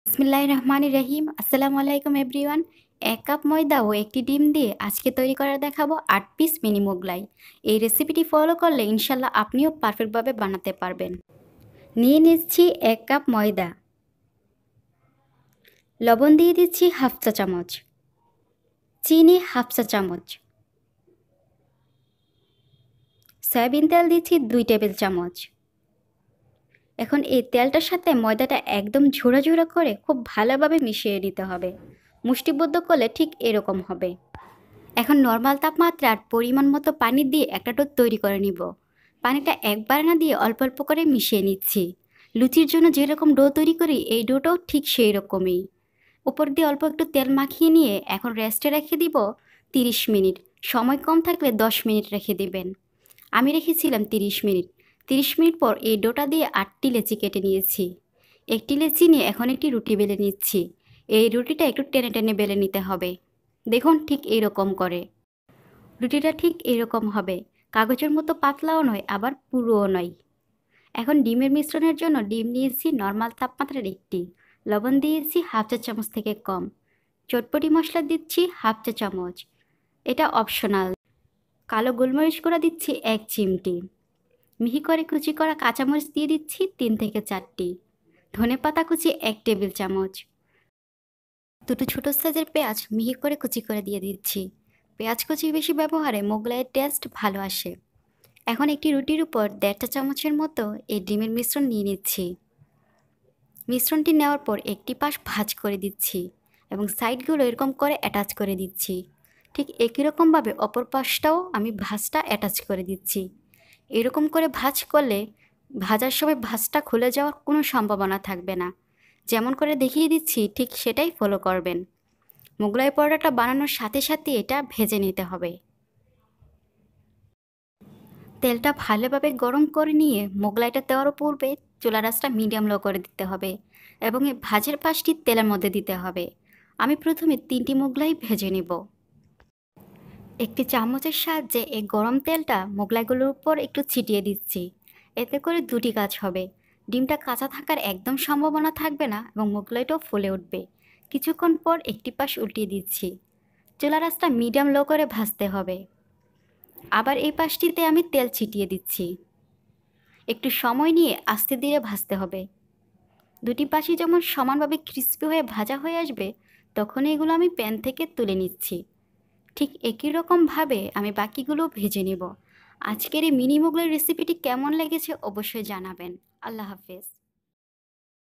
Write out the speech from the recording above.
বিসমিল্লাহির রহমানির রহিম। আসসালামু আলাইকুম এভরিওয়ান। ১ কাপ ময়দা ও ১টি ডিম দিয়ে আজকে তৈরি করে দেখাবো ৮ পিস মিনি মোগলাই। এই রেসিপিটি ফলো করলে ইনশাল্লাহ আপনিও পারফেক্টভাবে বানাতে পারবেন। নিয়ে নিচ্ছি ১ কাপ ময়দা, লবণ দিয়ে দিচ্ছি হাফ চা চামচ, চিনি হাফ চা চামচ, সয়াবিন তেল দিচ্ছি ২ টেবিল চামচ। এখন এই তেলটার সাথে ময়দাটা একদম ঝোড়া ঝোড়া করে খুব ভালোভাবে মিশিয়ে নিতে হবে। মুষ্টিবদ্ধ করলে ঠিক এরকম হবে। এখন নর্মাল তাপমাত্রার পরিমাণ মতো পানি দিয়ে একটা ডো তৈরি করে নিব। পানিটা একবার না দিয়ে অল্প অল্প করে মিশিয়ে নিচ্ছি। লুচির জন্য যেরকম ডো তৈরি করি এই ডোটাও ঠিক সেই রকমই। উপর দিয়ে অল্প একটু তেল মাখিয়ে নিয়ে এখন রেস্টে রেখে দিব ৩০ মিনিট। সময় কম থাকলে ১০ মিনিট রেখে দিবেন। আমি রেখেছিলাম ৩০ মিনিট। ৩০ মিনিট পর এই ডোটা দিয়ে ৮টি লেচি কেটে নিয়েছি। একটি লেচি নিয়ে এখন একটি রুটি বেলে নিচ্ছি। এই রুটিটা একটু টেনে টেনে বেলে নিতে হবে। দেখুন ঠিক এইরকম করে। রুটিটা ঠিক এরকম হবে। কাগজের মতো পাতলাও নয় আবার পুরোও নয়। এখন ডিমের মিশ্রণের জন্য ডিম নিয়েছি নর্মাল তাপমাত্রার একটি, লবণ দিয়েছি হাফ চা চামচ থেকে কম, চটপটি মশলা দিচ্ছি হাফ চা চামচ, এটা অপশনাল। কালো গোলমরিচ গুঁড়া দিচ্ছি ১ চিমটি, মিহি করে কুচি করা কাঁচামরিচ দিয়ে দিচ্ছি ৩ থেকে ৪টি, ধনেপাতা কুচি ১ টেবিল চামচ, দুটো ছোটো সাইজের পেঁয়াজ মিহি করে কুচি করে দিয়ে দিচ্ছি। পেঁয়াজ কুচি বেশি ব্যবহারে মোগলাইয়ের টেস্ট ভালো আসে। এখন একটি রুটির উপর ১.৫ চা চামচের মতো এই ডিমের মিশ্রণ নিয়ে নিচ্ছি। মিশ্রণটি নেওয়ার পর একটি পাশ ভাঁজ করে দিচ্ছি এবং সাইডগুলো এরকম করে অ্যাটাচ করে দিচ্ছি। ঠিক একই রকমভাবে অপর পাশটাও আমি ভাঁজটা অ্যাটাচ করে দিচ্ছি। এরকম করে ভাঁজ করলে ভাজার সময় ভাঁজটা খুলে যাওয়ার কোনো সম্ভাবনা থাকবে না। যেমন করে দেখিয়ে দিচ্ছি ঠিক সেটাই ফলো করবেন। মোগলাই পরোটাটা বানানোর সাথে সাথে এটা ভেজে নিতে হবে। তেলটা ভালোভাবে গরম করে নিয়ে মোগলাইটা দেওয়ার পূর্বে চুলার আঁচটা মিডিয়াম লো করে দিতে হবে এবং এই ভাজের পাশটি তেলের মধ্যে দিতে হবে। আমি প্রথমে ৩টি মোগলাই ভেজে নেব। একটি চামচের সাহায্যে এই গরম তেলটা মোগলাইগুলোর উপর একটু ছিটিয়ে দিচ্ছি। এতে করে দুটি কাজ হবে। ডিমটা কাঁচা থাকার একদম সম্ভাবনা থাকবে না এবং মোগলাইটাও ফুলে উঠবে। কিছুক্ষণ পর একটি পাশ উল্টিয়ে দিচ্ছি। চুলার আঁচটা মিডিয়াম লো করে ভাজতে হবে। আবার এই পাশটিতে আমি তেল ছিটিয়ে দিচ্ছি। একটু সময় নিয়ে আস্তে ধীরে ভাজতে হবে। দুটি পাশই যখন সমানভাবে ক্রিস্পি হয়ে ভাজা হয়ে আসবে তখন এগুলো আমি প্যান থেকে তুলে নিচ্ছি। ঠিক একই রকমভাবে আমি বাকিগুলো ভেজে নেব। আজকের এই মিনি মোগলাই রেসিপিটি কেমন লেগেছে অবশ্যই জানাবেন। আল্লাহ হাফেজ।